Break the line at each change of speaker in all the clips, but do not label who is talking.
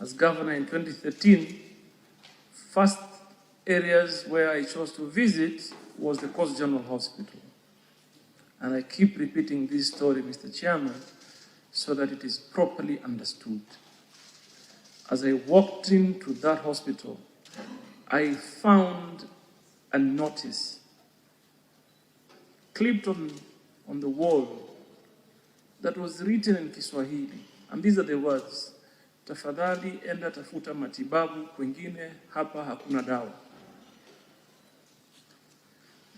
as governor in 2013, first areas where I chose to visit was the Coast General Hospital. And I keep repeating this story, Mr. Chairman, so that it is properly understood. As I walked into that hospital, I found a notice clipped on the wall that was written in Kiswahili. And these are the words: tafadhali enda tafuta matibabu kwingine, hapa hakuna dawa.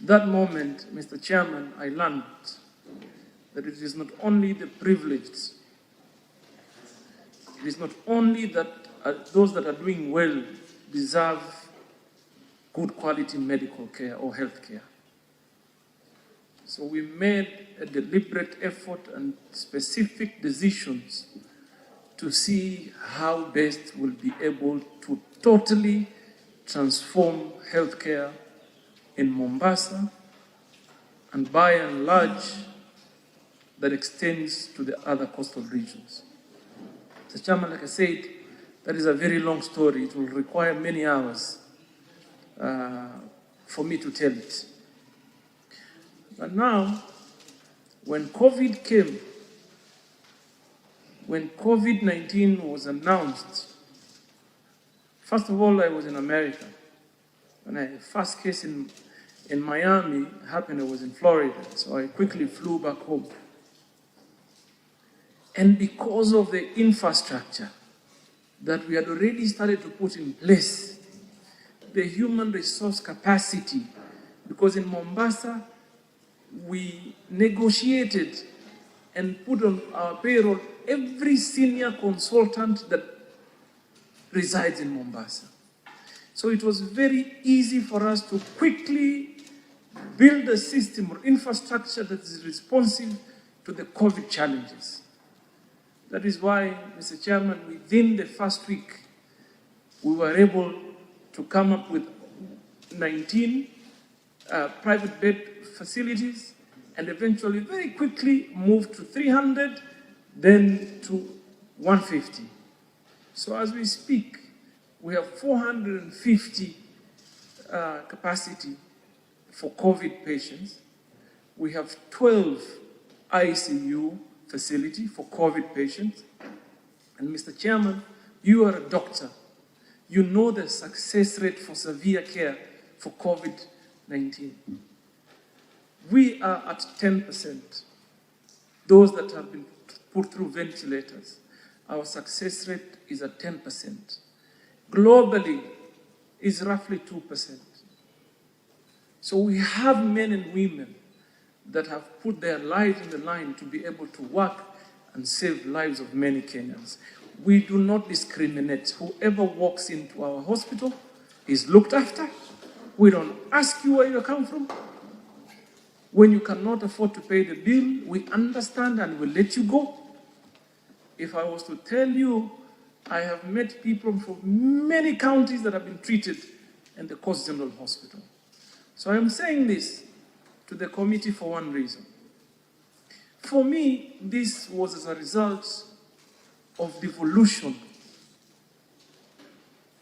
That moment, Mr. Chairman, I learned that it is not only the privileged, it is not only that those that are doing well deserve good quality medical care or health care. So we made a deliberate effort and specific decisions to see how best we'll be able to totally transform healthcare in Mombasa, and by and large, that extends to the other coastal regions. So, Chairman, like I said, that is a very long story. It will require many hours for me to tell it. But now, when COVID came, when COVID-19 was announced, first of all, I was in America. When the first case in Miami happened, I was in Florida, so I quickly flew back home. And because of the infrastructure that we had already started to put in place, the human resource capacity, because in Mombasa, we negotiated and put on our payroll every senior consultant that resides in Mombasa. So it was very easy for us to quickly build a system or infrastructure that is responsive to the COVID challenges. That is why, Mr. Chairman, within the first week, we were able to come up with 19 private bed facilities, and eventually very quickly moved to 300, then to 150. So as we speak, we have 450 capacity for COVID patients. We have 12 ICU facility for COVID patients. And Mr. Chairman, you are a doctor. You know the success rate for severe care for COVID-19. We are at 10%. Those that have been put through ventilators, our success rate is at 10%. Globally, is roughly 2%. So we have men and women that have put their lives on the line to be able to work and save lives of many Kenyans. We do not discriminate. Whoever walks into our hospital is looked after. We don't ask you where you come from. When you cannot afford to pay the bill, we understand and we'll let you go. If I was to tell you, I have met people from many counties that have been treated in the Coast General Hospital. So I'm saying this to the committee for one reason. For me, this was as a result of devolution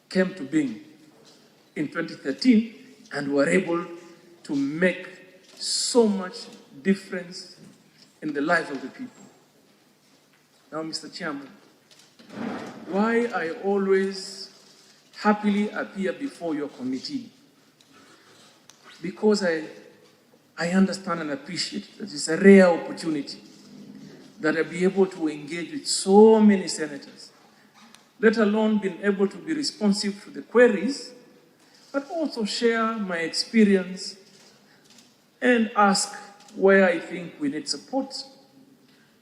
came to being in 2013, and were able to make so much difference in the lives of the people. Now, Mr. Chairman, why I always happily appear before your committee? Because I understand and appreciate that it's a rare opportunity that I'll be able to engage with so many senators, let alone being able to be responsive to the queries, but also share my experience and ask where I think we need support.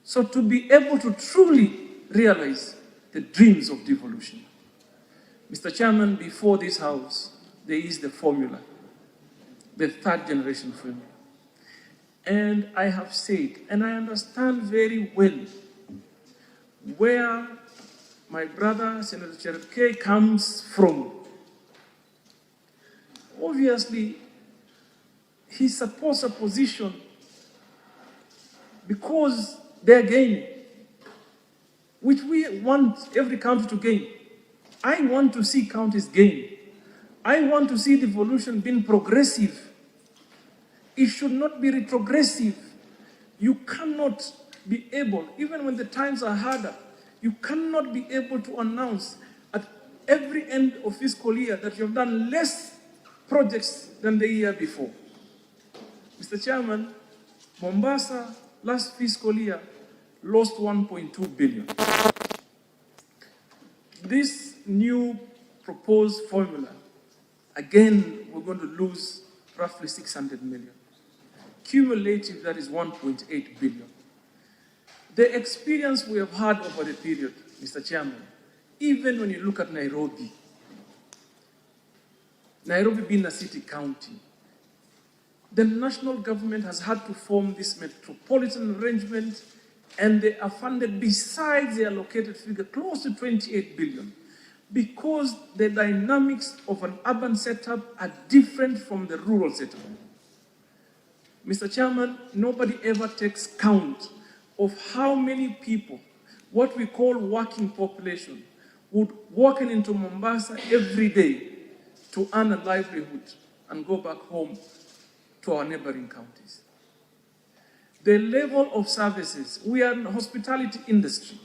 So to be able to truly realize the dreams of devolution. Mr. Chairman, before this House, there is the formula, the third generation formula. And I have said, and I understand very well where my brother, Senator Kcse, comes from. Obviously, he supports a position because they're gaining, which we want every country to gain. I want to see counties gain. I want to see devolution being progressive. It should not be retrogressive. You cannot be able, even when the times are harder, you cannot be able to announce at every end of fiscal year that you've done less projects than the year before. Mr. Chairman, Mombasa last fiscal year lost 1.2 billion. This new proposed formula, again, we're going to lose roughly 600 million. Cumulative, that is 1.8 billion. The experience we have had over the period, Mr. Chairman, even when you look at Nairobi being a city county, the national government has had to form this metropolitan arrangement, and they are funded besides the allocated figure close to 28 billion, because the dynamics of an urban setup are different from the rural setup. Mr. Chairman, nobody ever takes count of how many people, what we call working population, would walk into Mombasa every day to earn a livelihood and go back home to our neighboring counties. The level of services, we are in the hospitality industry.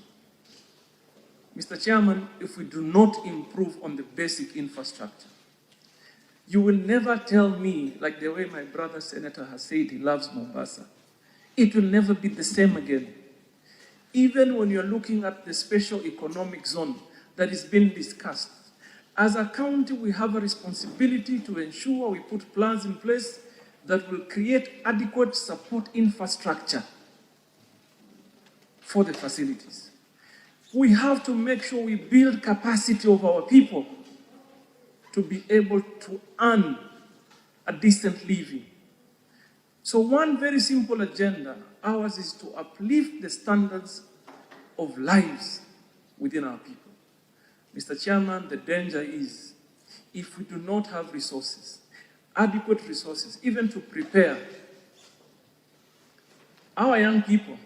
Mr. Chairman, if we do not improve on the basic infrastructure, you will never tell me, like the way my brother senator has said he loves Mombasa, it will never be the same again. Even when you're looking at the special economic zone that is being discussed, as a county, we have a responsibility to ensure we put plans in place that will create adequate support infrastructure for the facilities. We have to make sure we build capacity of our people to be able to earn a decent living. So one very simple agenda, ours, is to uplift the standards of lives within our people. Mr. Chairman, the danger is if we do not have resources, adequate resources, even to prepare our young people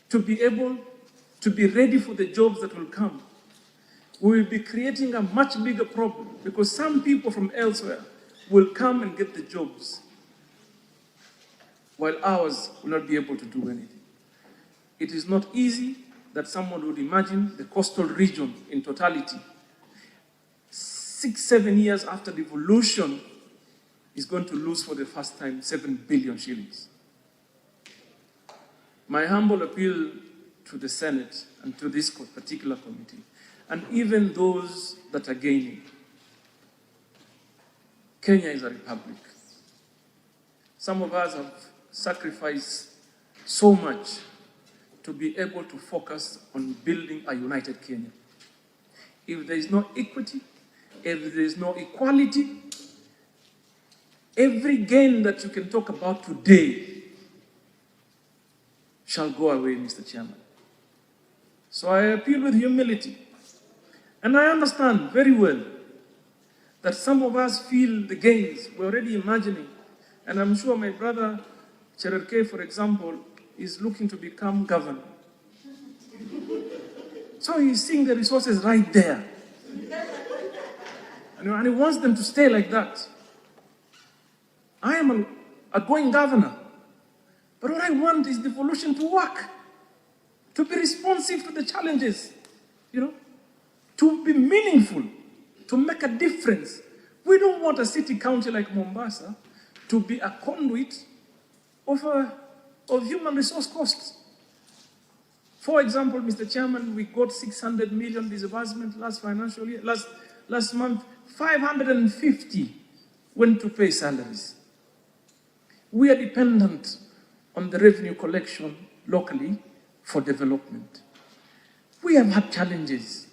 to be able to be ready for the jobs that will come, we will be creating a much bigger problem, because some people from elsewhere will come and get the jobs while ours will not be able to do anything. It is not easy that someone would imagine the coastal region in totality, 6-7 years after devolution, is going to lose for the first time 7 billion shillings. My humble appeal to the Senate and to this particular committee, and even those that are gaining, Kenya is a republic. Some of us have sacrificed so much to be able to focus on building a united Kenya. If there is no equity, if there is no equality, every gain that you can talk about today shall go away, Mr. Chairman. So I appeal with humility. And I understand very well that some of us feel the gains we're already imagining. And I'm sure my brother Cherarke, for example, is looking to become governor. So he's seeing the resources right there. And he wants them to stay like that. I am a going governor. But what I want is devolution to work, to be responsive to the challenges, to be meaningful, to make a difference. We don't want a city county like Mombasa to be a conduit of human resource costs. For example, Mr. Chairman, we got 600 million disbursement last financial year. Last month, 550 went to pay salaries. We are dependent on the revenue collection locally for development. We have had challenges,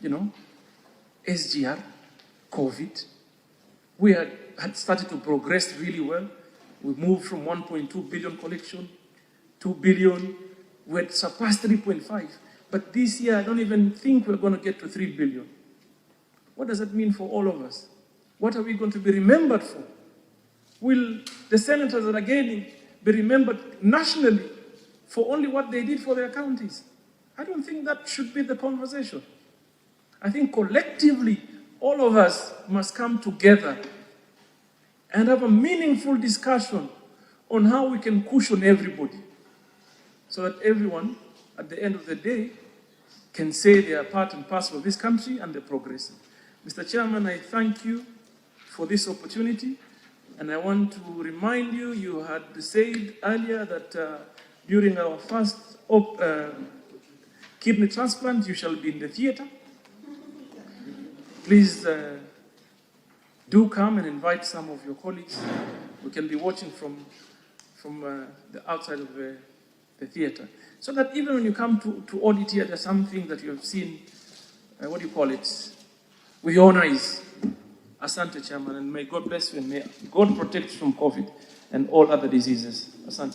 SGR, COVID. We had started to progress really well. We moved from 1.2 billion collection, 2 billion, we had surpassed 3.5. But this year, I don't even think we're going to get to 3 billion. What does that mean for all of us? What are we going to be remembered for? Will the senators that are gaining be remembered nationally for only what they did for their counties? I don't think that should be the conversation. I think collectively, all of us must come together and have a meaningful discussion on how we can cushion everybody so that everyone, at the end of the day, can say they are part and parcel of this country and they're progressing. Mr. Chairman, I thank you for this opportunity, and I want to remind you, you had said earlier that during our first kidney transplant, you shall be in the theater. Please do come and invite some of your colleagues. We can be watching from the outside of the theater. So that even when you come to audit here, there's something that you have seen, what do you call it, with your own eyes. Asante, Chairman, and may God bless you and may God protect you from COVID and all other diseases. Asante.